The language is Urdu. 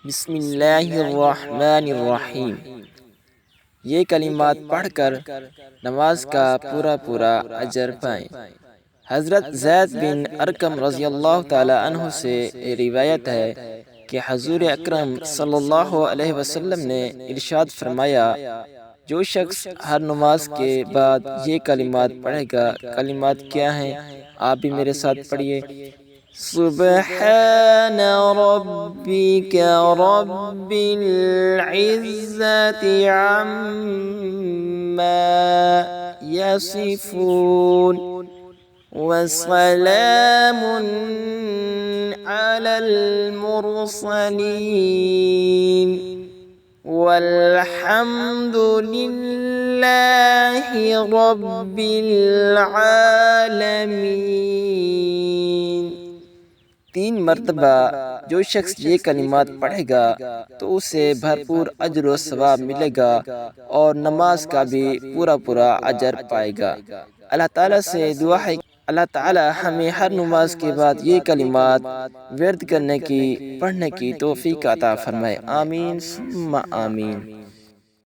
بسم اللہ الرحمن الرحیم۔ یہ کلمات پڑھ کر نماز کا پورا اجر پائیں۔ حضرت زید بن ارقم رضی اللہ تعالی عنہ سے روایت ہے کہ حضور اکرم صلی اللہ علیہ وسلم نے ارشاد فرمایا، جو شخص ہر نماز کے بعد یہ کلمات پڑھے گا۔ کلمات کیا ہیں؟ آپ بھی میرے ساتھ پڑھیے۔ سبحان ربک رب العزة عما يصفون وسلام على المرسلين والحمد لله رب العالمين۔ 3 مرتبہ جو شخص یہ کلمات پڑھے گا تو اسے بھرپور اجر و ثواب ملے گا اور نماز کا بھی پورا اجر پائے گا۔ اللہ تعالیٰ سے دعا ہے کہ اللہ تعالیٰ ہمیں ہر نماز کے بعد یہ کلمات ورد کرنے کی، پڑھنے کی توفیق عطا فرمائے۔ آمین ثم آمین۔